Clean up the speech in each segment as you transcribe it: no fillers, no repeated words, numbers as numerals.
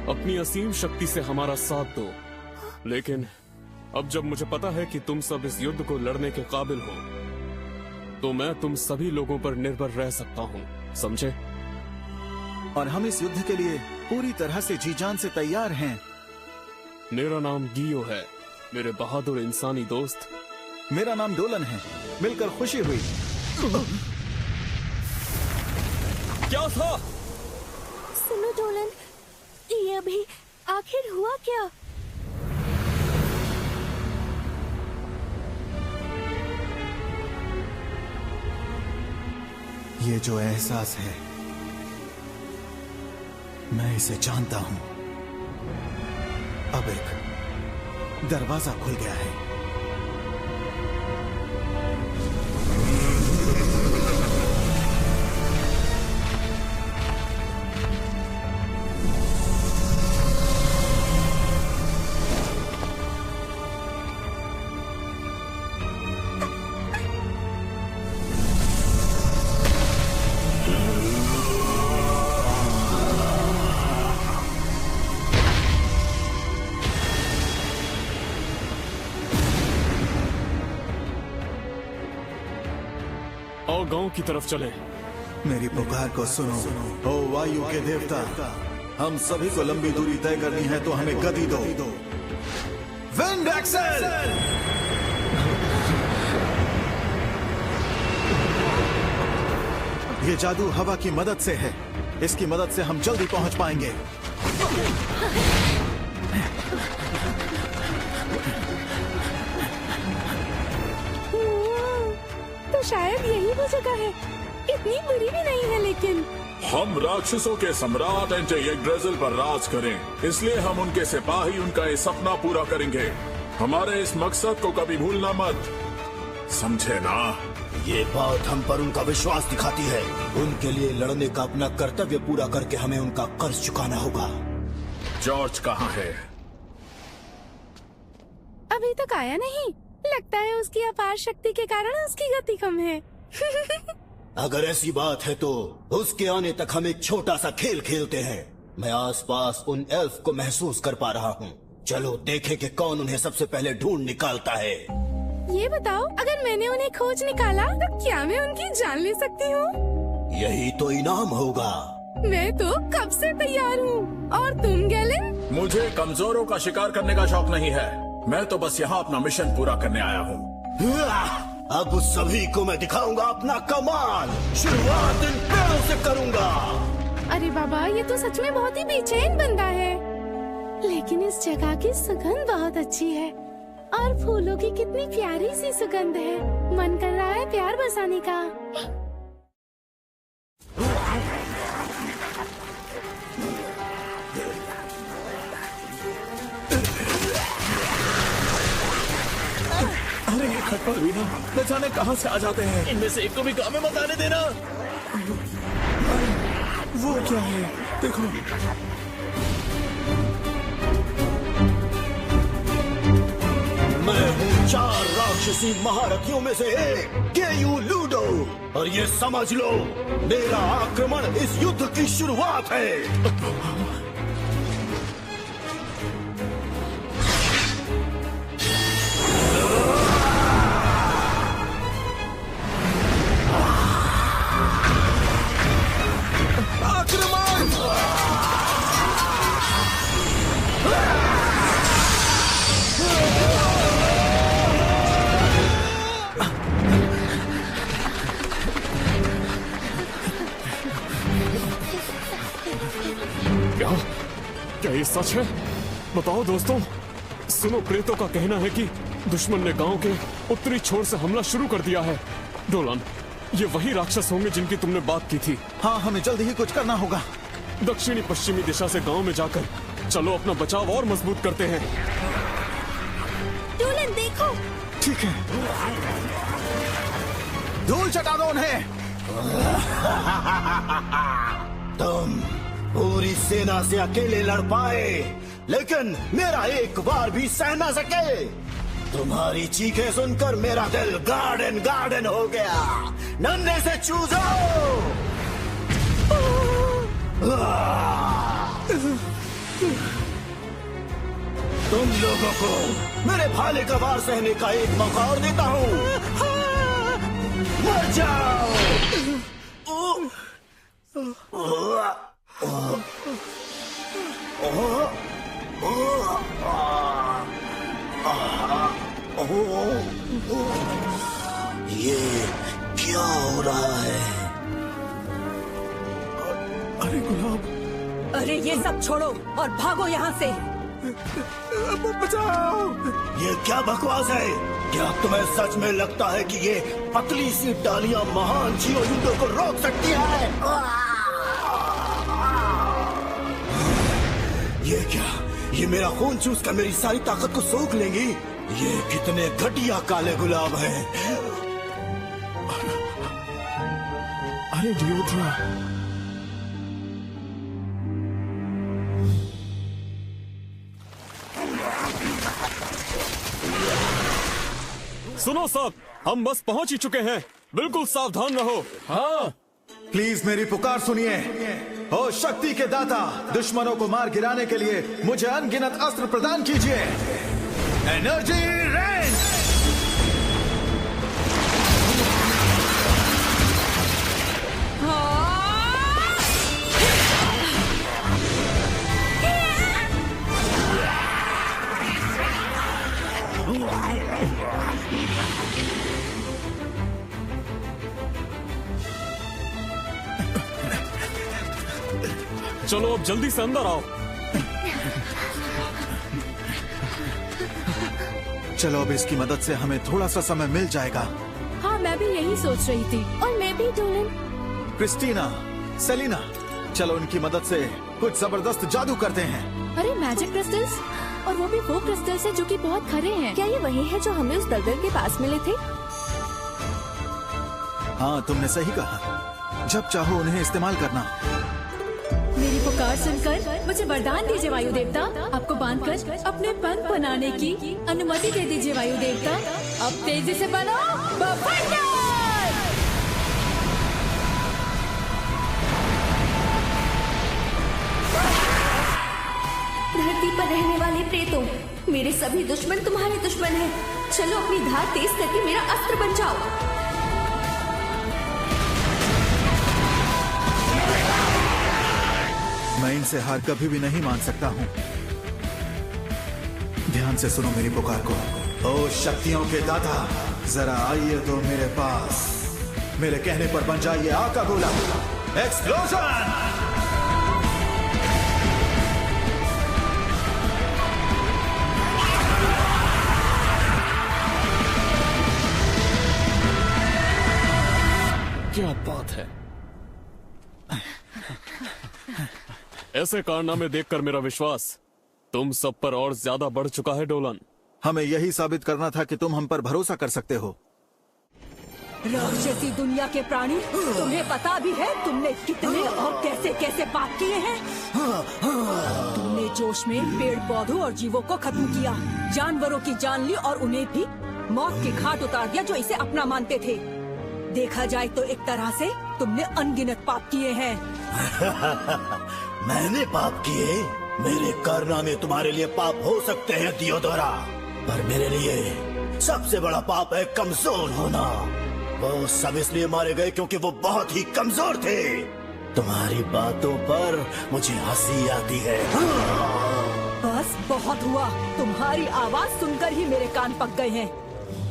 अपनी असीम शक्ति से हमारा साथ दो। लेकिन अब जब मुझे पता है कि तुम सब इस युद्ध को लड़ने के काबिल हो, तो मैं तुम सभी लोगों पर निर्भर रह सकता हूँ, समझे? और हम इस युद्ध के लिए पूरी तरह से जी जान से तैयार हैं। मेरा नाम गियो है, मेरे बहादुर इंसानी दोस्त। मेरा नाम डोलन है, मिलकर खुशी हुई। क्या था? सुनो डोलन, ये अभी आखिर हुआ क्या? ये जो एहसास है, मैं इसे जानता हूं। अब एक दरवाजा खुल गया है। आओ गांव की तरफ चले। मेरी पुकार को सुनो, ओ वायु के देवता। हम सभी को लंबी दूरी तय करनी है, तो हमें गति दो। Wind excel! ये जादू हवा की मदद से है। इसकी मदद से हम जल्दी पहुंच पाएंगे। तो शायद यही वो जगह है। इतनी बुरी भी नहीं है, लेकिन हम राक्षसों के सम्राट एंटी-यग्ड्रासिल पर राज करें, इसलिए हम उनके सिपाही उनका ये सपना पूरा करेंगे। हमारे इस मकसद को कभी भूलना मत, समझे ना? ये बात हम पर उनका विश्वास दिखाती है। उनके लिए लड़ने का अपना कर्तव्य पूरा करके हमें उनका कर्ज चुकाना होगा। जॉर्ज कहाँ है? अभी तक आया नहीं। लगता है उसकी अपार शक्ति के कारण उसकी गति कम है। अगर ऐसी बात है तो उसके आने तक हम एक छोटा सा खेल खेलते हैं। मैं आसपास उन एल्फ को महसूस कर पा रहा हूँ। चलो देखें कि कौन उन्हें सबसे पहले ढूंढ निकालता है। ये बताओ, अगर मैंने उन्हें खोज निकाला तो क्या मैं उनकी जान ले सकती हूँ? यही तो इनाम होगा। मैं तो कब से तैयार हूँ। और तुम गैलन? मुझे कमजोरों का शिकार करने का शौक नहीं है। मैं तो बस यहाँ अपना मिशन पूरा करने आया हूँ। अब उस सभी को मैं दिखाऊंगा अपना कमाल। शुरुआत इन पेड़ों से करूंगा। अरे बाबा, ये तो सच में बहुत ही बेचैन बंदा है। लेकिन इस जगह की सुगंध बहुत अच्छी है और फूलों की कितनी प्यारी सी सुगंध है। मन कर रहा है प्यार बरसाने का। अरे ये खटपट भी ना, न जाने कहाँ से आ जाते हैं। इनमें से एक को भी गाँव में मत आने देना। वो क्या है? देखो। मैं हूँ 4 राक्षसी महारथियों में से एक, केयू लूडो। और ये समझ लो, मेरा आक्रमण इस युद्ध की शुरुआत है। क्या ये सच है? बताओ दोस्तों। सुनो, प्रेतों का कहना है कि दुश्मन ने गांव के उत्तरी छोर से हमला शुरू कर दिया है। डोलन, ये वही राक्षस होंगे जिनकी तुमने बात की थी। हाँ, हमें जल्दी ही कुछ करना होगा। दक्षिणी पश्चिमी दिशा से गांव में जाकर चलो अपना बचाव और मजबूत करते हैं। डोलन देखो। ठीक है, धूल चटा दो उन्हें। तुम पूरी सेना से अकेले लड़ पाए, लेकिन मेरा एक बार भी सह न सके। तुम्हारी चीखें सुनकर मेरा दिल गार्डन गार्डन हो गया। नन्हे से चूजो। तुम लोगों को मेरे भाले का वार सहने का एक मौका और देता हूँ। मर जाओ। ये क्या हो रहा है? अरे गुलाब, अरे ये सब छोड़ो और भागो यहाँ से। बचाओ। ये क्या बकवास है? क्या तुम्हें सच में लगता है कि ये पतली सी डालियां महान जीव युद्धों को रोक सकती है? ये क्या? ये मेरा खून चूस कर मेरी सारी ताकत को सोख लेंगी? ये कितने घटिया काले गुलाब हैं। अरे डियोड्रा, सुनो सब, हम बस पहुंच ही चुके हैं। बिल्कुल सावधान रहो। हाँ, प्लीज मेरी पुकार सुनिए। ओ शक्ति के दाता, दुश्मनों को मार गिराने के लिए मुझे अनगिनत अस्त्र प्रदान कीजिए। Energy range. चलो अब जल्दी से अंदर आओ। चलो अब इसकी मदद से हमें थोड़ा सा समय मिल जाएगा। हाँ, मैं भी यही सोच रही थी। और मैं भी डोलन। क्रिस्टीना, सेलिना, चलो उनकी मदद से कुछ जबरदस्त जादू करते हैं। अरे मैजिक क्रिस्टल्स, और वो भी वो क्रिस्टल्स हैं जो कि बहुत खरे हैं। क्या ये वही है जो हमें उस दलदल के पास मिले थे? हाँ, तुमने सही कहा। जब चाहो उन्हें इस्तेमाल करना। मेरी पुकार सुनकर मुझे वरदान दीजिए वायु देवता। आपको बांधकर अपने पंख बनाने की अनुमति दे दीजिए वायु देवता। अब तेजी से बनो बफंडर। धरती पर रहने वाले प्रेतों, मेरे सभी दुश्मन तुम्हारे दुश्मन हैं। चलो अपनी धार तेज करके मेरा अस्त्र बन जाओ। मैं इनसे हार कभी भी नहीं मान सकता हूँ। ध्यान से सुनो मेरी पुकार को। ओ शक्तियों के दाता, जरा आइए तो मेरे पास। मेरे कहने पर बन जाइए आग का गोला। एक्सप्लोजन! क्या बात है। ऐसे कारनामे देखकर मेरा विश्वास तुम सब पर और ज्यादा बढ़ चुका है डोलन। हमें यही साबित करना था कि तुम हम पर भरोसा कर सकते हो। राक्षसी दुनिया के प्राणी, तुम्हें पता भी है तुमने कितने और कैसे कैसे पाप किए हैं? तुमने जोश में पेड़ पौधों और जीवों को खत्म किया, जानवरों की जान ली और उन्हें भी मौत के घाट उतार दिया जो इसे अपना मानते थे। देखा जाए तो एक तरह से तुमने अनगिनत पाप किए हैं। मैंने पाप किए? मेरे कारनामे तुम्हारे लिए पाप हो सकते हैं दियोदोरा, पर मेरे लिए सबसे बड़ा पाप है कमजोर होना। वो सब इसलिए मारे गए क्योंकि वो बहुत ही कमजोर थे। तुम्हारी बातों पर मुझे हंसी आती है। बस बहुत हुआ। तुम्हारी आवाज सुनकर ही मेरे कान पक गए हैं।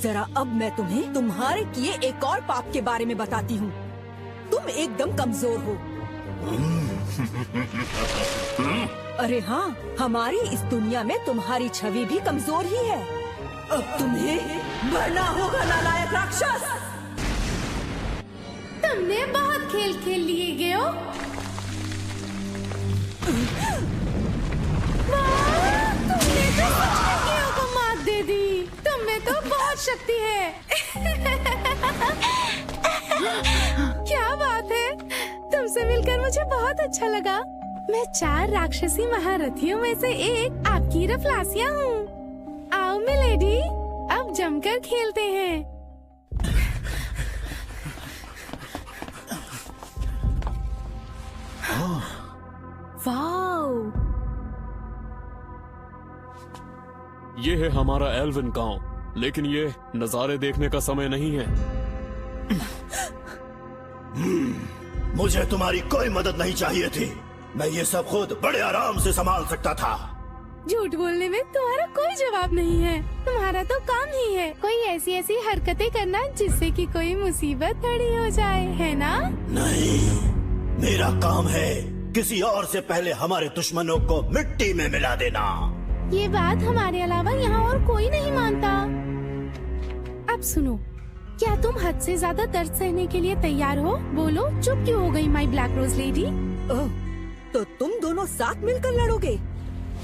जरा अब मैं तुम्हें तुम्हारे किए एक और पाप के बारे में बताती हूँ। तुम एकदम कमजोर हो। अरे हाँ, हमारी इस दुनिया में तुम्हारी छवि भी कमजोर ही है। अब तुम्हें मरना होगा नालायक राक्षस। तुमने बहुत खेल खेल लिए गयो। तुमने तो गेयो को मात दे दी। तुम में तो बहुत शक्ति है। क्या बात है, तुमसे मिलकर मुझे बहुत अच्छा लगा। मैं 4 राक्षसी महारथियों में से एक आपकी रफलासिया हूँ। आओ मिलेडी, अब जमकर खेलते हैं। वाओ, ये है हमारा एल्विन गांव, लेकिन ये नजारे देखने का समय नहीं है। मुझे तुम्हारी कोई मदद नहीं चाहिए थी। मैं ये सब खुद बड़े आराम से संभाल सकता था। झूठ बोलने में तुम्हारा कोई जवाब नहीं है। तुम्हारा तो काम ही है कोई ऐसी ऐसी हरकतें करना जिससे कि कोई मुसीबत खड़ी हो जाए, है ना? नहीं, मेरा काम है किसी और से पहले हमारे दुश्मनों को मिट्टी में मिला देना। ये बात हमारे अलावा यहाँ और कोई नहीं मानता। अब सुनो, क्या तुम हद से ज्यादा दर्द सहने के लिए तैयार हो? बोलो, चुप क्यों हो गई माई ब्लैक रोज लेडी? तो तुम दोनों साथ मिलकर लड़ोगे?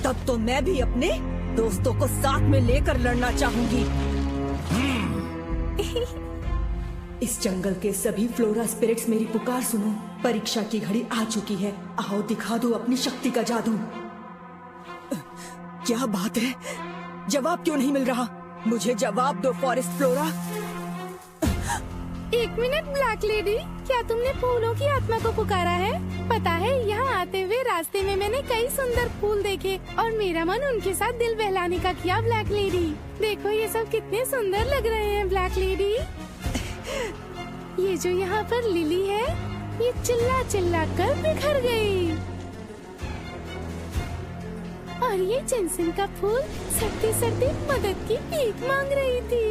तब तो मैं भी अपने दोस्तों को साथ में लेकर लड़ना चाहूंगी। इस जंगल के सभी फ्लोरा स्पिरिट्स मेरी पुकार सुनो। परीक्षा की घड़ी आ चुकी है। आओ दिखा दो अपनी शक्ति का जादू। क्या बात है, जवाब क्यों नहीं मिल रहा? मुझे जवाब दो फॉरेस्ट फ्लोरा। एक मिनट ब्लैक लेडी, क्या तुमने फूलों की आत्मा को पुकारा है? पता है, यहाँ आते हुए रास्ते में मैंने कई सुंदर फूल देखे और मेरा मन उनके साथ दिल बहलाने का किया। ब्लैक लेडी, देखो ये सब कितने सुंदर लग रहे हैं। ब्लैक लेडी, ये जो यहाँ पर लिली है, ये चिल्ला चिल्ला कर बिखर गई। और ये जिनसिन का फूल सड़ते सड़ते मदद की भीख मांग रही थी।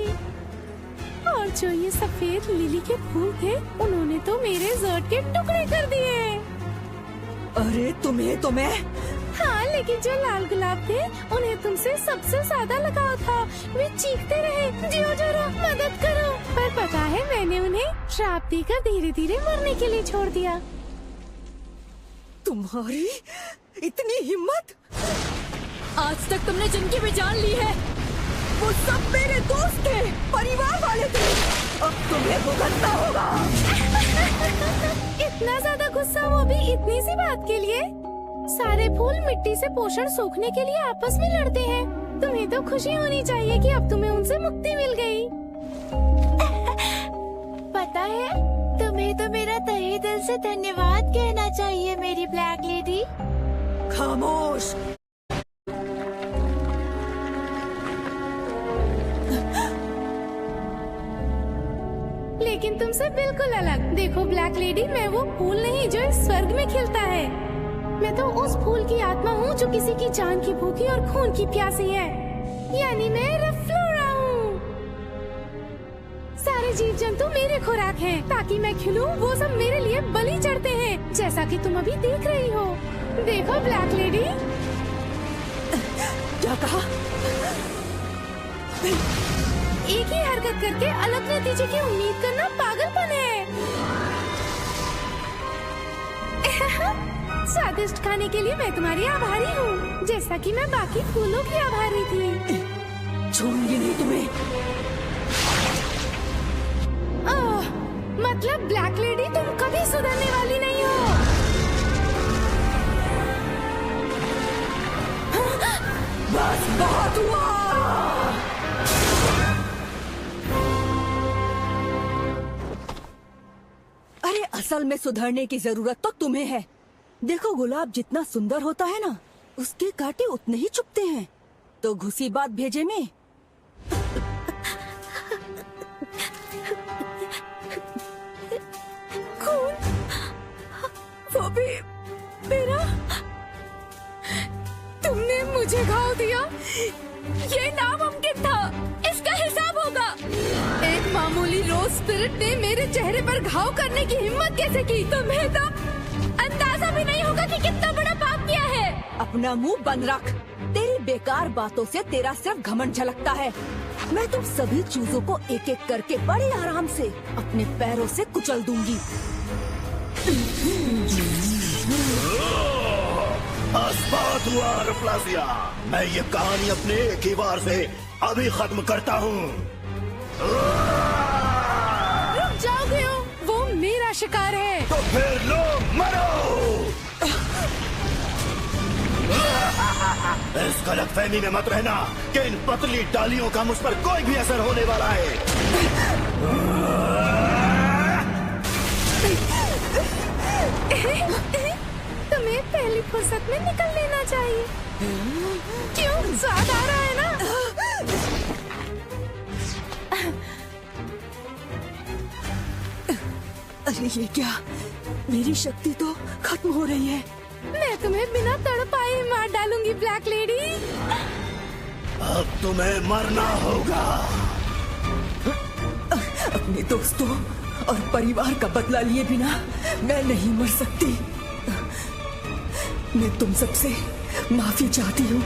और जो ये सफेद लिली के फूल थे, उन्होंने तो मेरे जर्ट के टुकड़े कर दिए। अरे तुम्हें तो मैं... हाँ, लेकिन जो लाल गुलाब थे, उन्हें तुमसे सबसे ज्यादा लगाव था। वे चीखते रहे, जियो जरा, मदद करो। पर पता है, मैंने उन्हें श्राप देकर धीरे धीरे मरने के लिए छोड़ दिया। तुम्हारी इतनी हिम्मत! आज तक तुमने जिनकी भी जान ली है, वो सब मेरे दोस्त थे, परिवार वाले थे। अब तुम्हें भुगतना होगा। इतना ज्यादा गुस्सा, वो भी इतनी सी बात के लिए? सारे फूल मिट्टी से पोषण सोखने के लिए आपस में लड़ते हैं। तुम्हें तो खुशी होनी चाहिए कि अब तुम्हें उनसे मुक्ति मिल गई। पता है, तुम्हें तो मेरा तहे दिल से धन्यवाद कहना चाहिए मेरी ब्लैक लेडी। खामोश। लेकिन तुमसे बिल्कुल अलग। देखो ब्लैक लेडी, मैं वो फूल नहीं जो इस स्वर्ग में खिलता है। मैं तो उस फूल की आत्मा हूँ जो किसी की जान की भूखी और खून की प्यासी है। यानी मैं रफ्लोरा हूँ। सारे जीव जंतु मेरे खुराक हैं। ताकि मैं खिलूं, वो सब मेरे लिए बलि चढ़ते हैं, जैसा कि तुम अभी देख रही हो। देखो ब्लैक लेडी। क्या कहा? एक ही हरकत करके अलग नतीजे की उम्मीद करना पागलपन है। स्वादिष्ट खाने के लिए मैं तुम्हारी आभारी हूँ, जैसा कि मैं बाकी फूलों की आभारी थी। छोड़ूंगी नहीं तुम्हें। मतलब ब्लैक लेडी, तुम कभी सुधरने वाली नहीं हो। बस बहुत हुआ। अरे असल में सुधरने की जरूरत तो तुम्हें है। देखो, गुलाब जितना सुंदर होता है ना, उसके कांटे उतने ही चुभते हैं। तो घुसी बात भेजे में। खून, वो भी मेरा। तुमने मुझे घाव दिया, ये नामुमकिन था। इसका हिसाब होगा। एक मामूली रोज स्पिरिट ने मेरे चेहरे पर घाव करने की हिम्मत कैसे की? तुम्हें तो अंदाजा भी नहीं होगा कि कितना बड़ा पाप किया है। अपना मुंह बंद रख। तेरी बेकार बातों से तेरा सिर्फ घमंड झलकता है। मैं तुम सभी चूजों को एक एक करके बड़े आराम से अपने पैरों से कुचल दूंगी। बात हुआ रफलासिया। मैं ये कहानी अपने एक ही बार से अभी खत्म करता हूँ। रुक जाओ गयो, वो मेरा शिकार है। तो फिर लो, मरो। इस गलतफहमी में मत रहना कि इन पतली डालियों का मुझ पर कोई भी असर होने वाला है। तुम्हें पहली फुर्सत में निकल लेना चाहिए। क्यों, स्वाद आ रहा है ना? अरे ये क्या, मेरी शक्ति तो खत्म हो रही है। मैं तुम्हें बिना तड़पाए मार डालूंगी ब्लैक लेडी। अब तुम्हें मरना होगा। अपने दोस्तों और परिवार का बदला लिए बिना मैं नहीं मर सकती। मैं तुम सबसे माफी चाहती हूँ।